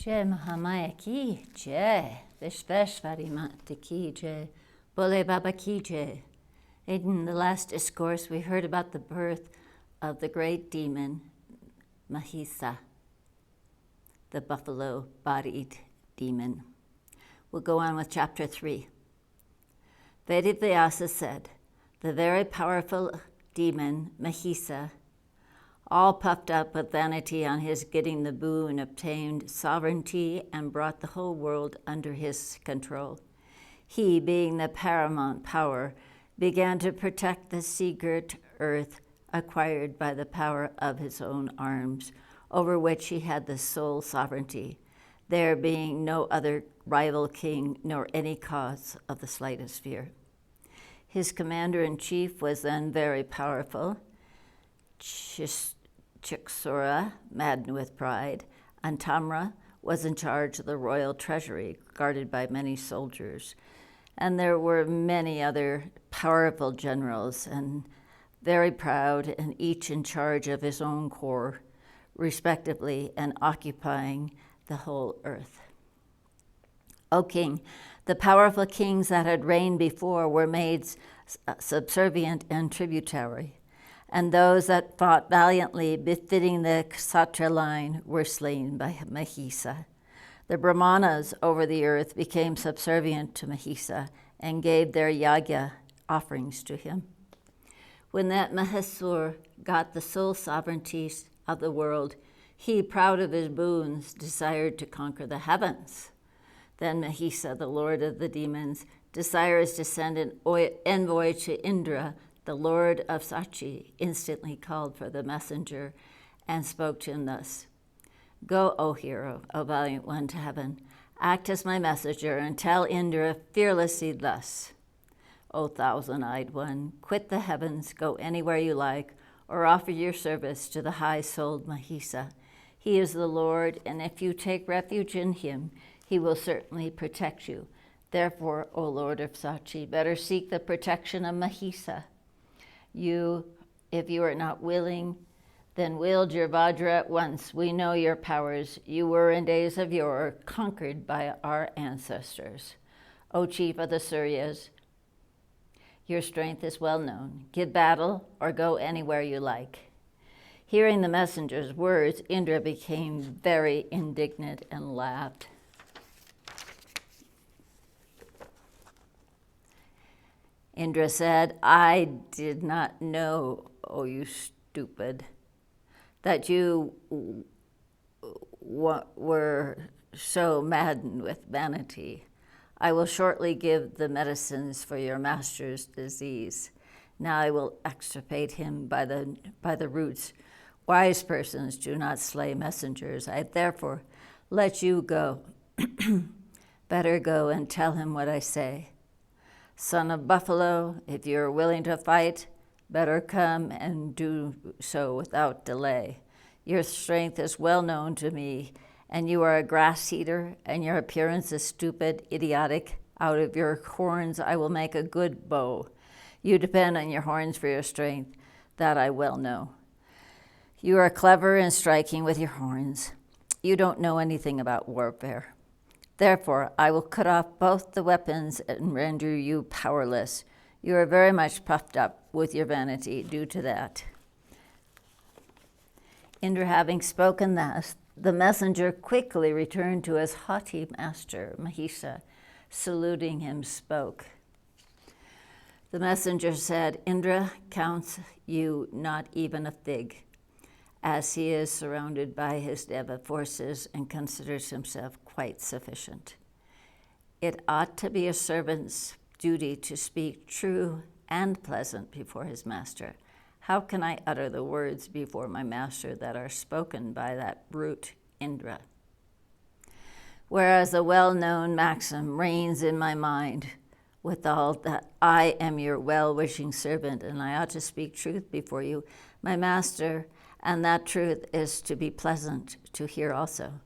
Jai Mahamaya ki jai, Vishveshvari Mata ki jai, Bole Baba ki jai. In the last discourse, we heard about the birth of the great demon, Mahisa, the buffalo-bodied demon. We'll go on with chapter 3. Vedavyasa said, the very powerful demon, Mahisa, all puffed up with vanity on his getting the boon, obtained sovereignty and brought the whole world under his control. He, being the paramount power, began to protect the sea-girt earth acquired by the power of his own arms, over which he had the sole sovereignty, there being no other rival king nor any cause of the slightest fear. His commander-in-chief was then very powerful, Chiksura, maddened with pride, and Tamra was in charge of the royal treasury, guarded by many soldiers. And there were many other powerful generals, and very proud, and each in charge of his own corps, respectively, and occupying the whole earth. O king, the powerful kings that had reigned before were made subservient and tributary, and those that fought valiantly, befitting the Kshatriya line, were slain by Mahisa. The Brahmanas over the earth became subservient to Mahisa and gave their yagya offerings to him. When that Mahesur got the sole sovereignty of the world, he, proud of his boons, desired to conquer the heavens. Then Mahisa, the lord of the demons, desires to send an envoy to Indra, the lord of Sachi, instantly called for the messenger and spoke to him thus. Go, O hero, O valiant one, to heaven. Act as my messenger and tell Indra fearlessly thus. O thousand-eyed one, quit the heavens, go anywhere you like, or offer your service to the high-souled Mahisa. He is the Lord, and if you take refuge in him, he will certainly protect you. Therefore, O Lord of Sachi, better seek the protection of Mahisa. You, if you are not willing, then wield your Vajra at once. We know your powers. You were in days of yore conquered by our ancestors. O chief of the Suryas, your strength is well known. Give battle or go anywhere you like. Hearing the messenger's words, Indra became very indignant and laughed. Indra said, I did not know, O you stupid, that you were so maddened with vanity. I will shortly give the medicines for your master's disease. Now I will extirpate him by the roots. Wise persons do not slay messengers. I therefore let you go. Better go and tell him what I say. Son of Buffalo, if you are willing to fight, better come and do so without delay. Your strength is well known to me, and you are a grass eater, and your appearance is stupid, idiotic. Out of your horns I will make a good bow. You depend on your horns for your strength, that I well know. You are clever and striking with your horns. You don't know anything about warfare. Therefore, I will cut off both the weapons and render you powerless. You are very much puffed up with your vanity due to that. Indra having spoken thus, the messenger quickly returned to his haughty master, Mahisa, saluting him, spoke. The messenger said, Indra counts you not even a fig, as he is surrounded by his Deva forces and considers himself quite sufficient. It ought to be a servant's duty to speak true and pleasant before his master. How can I utter the words before my master that are spoken by that brute Indra? Whereas a well-known maxim reigns in my mind, withal that I am your well-wishing servant, and I ought to speak truth before you, my master, and that truth is to be pleasant to hear also.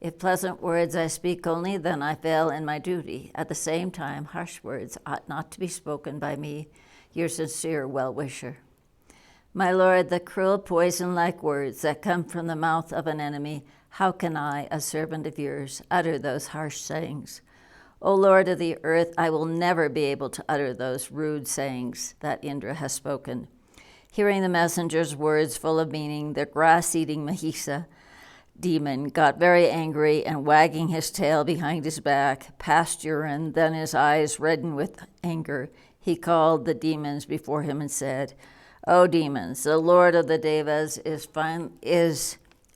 If pleasant words I speak only, then I fail in my duty. At the same time, harsh words ought not to be spoken by me, your sincere well-wisher. My lord, the cruel poison-like words that come from the mouth of an enemy, how can I, a servant of yours, utter those harsh sayings? O Lord of the earth, I will never be able to utter those rude sayings that Indra has spoken. Hearing the messenger's words full of meaning, the grass-eating Mahisa demon got very angry and, wagging his tail behind his back, passed urine, then his eyes reddened with anger. He called the demons before him and said, O demons, the Lord of the Devas is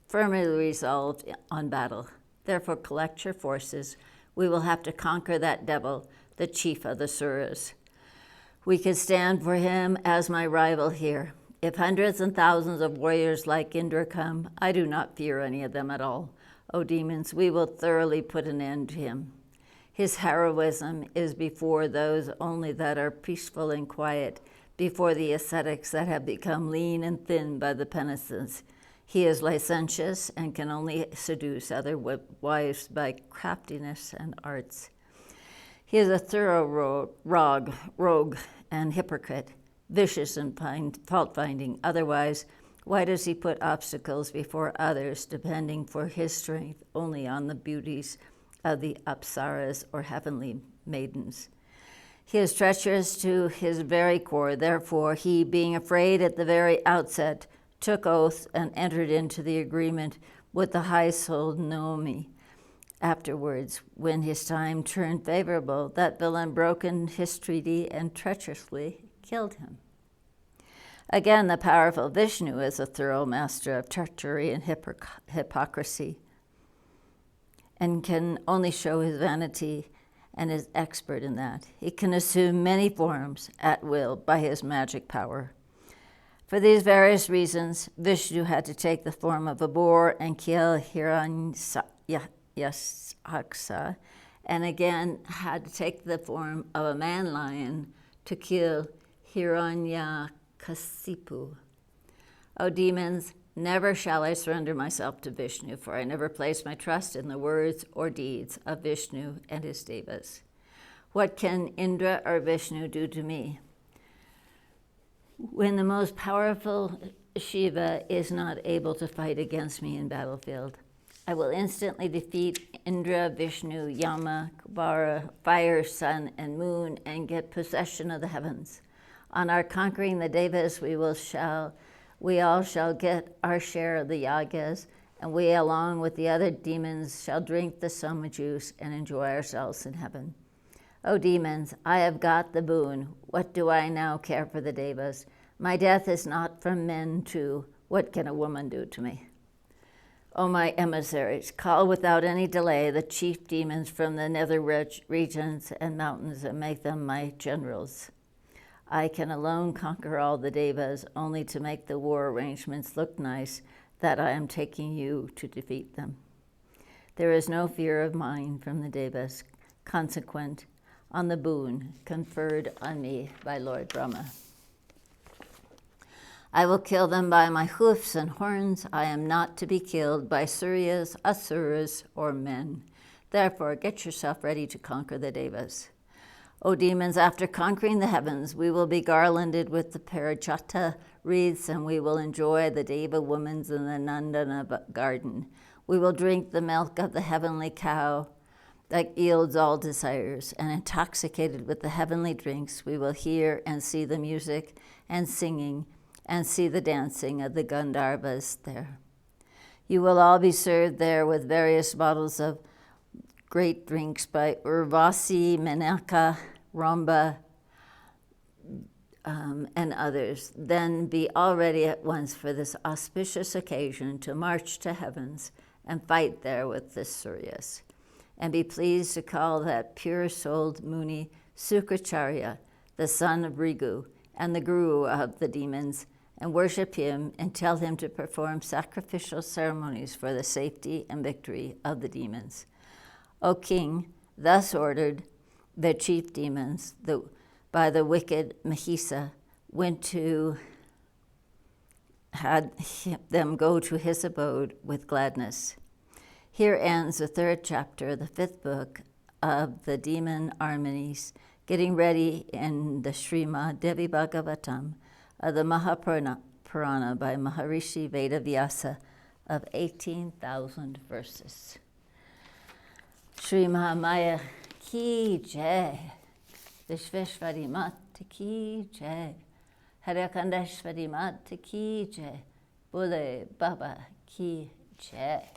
firmly resolved on battle. Therefore collect your forces. We will have to conquer that devil, the chief of the Suras. We could stand for him as my rival here. If hundreds and thousands of warriors like Indra come, I do not fear any of them at all. O demons, we will thoroughly put an end to him. His heroism is before those only that are peaceful and quiet, before the ascetics that have become lean and thin by the penitence. He is licentious and can only seduce other wives by craftiness and arts. He is a thorough rogue and hypocrite, vicious and fault-finding. Otherwise, why does he put obstacles before others, depending for his strength only on the beauties of the apsaras or heavenly maidens? He is treacherous to his very core. Therefore, he, being afraid at the very outset, took oath and entered into the agreement with the high-souled Naomi. Afterwards, when his time turned favorable, that villain broke his treaty and treacherously killed him. Again, the powerful Vishnu is a thorough master of treachery and hypocrisy, and can only show his vanity and is expert in that. He can assume many forms at will by his magic power. For these various reasons, Vishnu had to take the form of a boar and kill Hiranyaksa, and again had to take the form of a man-lion to kill Hiranyakasipu. O demons, never shall I surrender myself to Vishnu, for I never place my trust in the words or deeds of Vishnu and his devas. What can Indra or Vishnu do to me? When the most powerful Shiva is not able to fight against me in battlefield, I will instantly defeat Indra, Vishnu, Yama, Kubara, fire, sun, and moon, and get possession of the heavens. On our conquering the Devas, we all shall get our share of the yagas, and we, along with the other demons, shall drink the soma juice and enjoy ourselves in heaven. O demons, I have got the boon. What do I now care for the Devas? My death is not from men too. What can a woman do to me? O my emissaries, call without any delay the chief demons from the nether regions and mountains and make them my generals. I can alone conquer all the Devas, only to make the war arrangements look nice that I am taking you to defeat them. There is no fear of mine from the Devas, consequent on the boon conferred on me by Lord Brahma. I will kill them by my hoofs and horns. I am not to be killed by Suryas, Asuras, or men. Therefore, get yourself ready to conquer the Devas. O demons, after conquering the heavens, we will be garlanded with the Parijata wreaths, and we will enjoy the Deva women's in the Nandana garden. We will drink the milk of the heavenly cow that yields all desires, and intoxicated with the heavenly drinks, we will hear and see the music and singing and see the dancing of the Gandharvas there. You will all be served there with various bottles of great drinks by Urvasi, Menaka, Ramba, and others. Then be all ready at once for this auspicious occasion to march to heavens and fight there with the Suryas. And be pleased to call that pure-souled Muni Sukracharya, the son of Rigu, and the guru of the demons, and worship him and tell him to perform sacrificial ceremonies for the safety and victory of the demons. O king, thus ordered, the chief demons by the wicked Mahisa went to had them go to his abode with gladness. Here ends the third chapter, the fifth book of the demon armies, getting ready in the Srimad Devi Bhagavatam of the Mahapurana Purana by Maharishi Vedavyasa of 18,000 verses. Shri Mahamaya ki jai, Vishveshwari Mata ki jai, Harakandeshwari Mata ki jai, Bole Baba ki jai.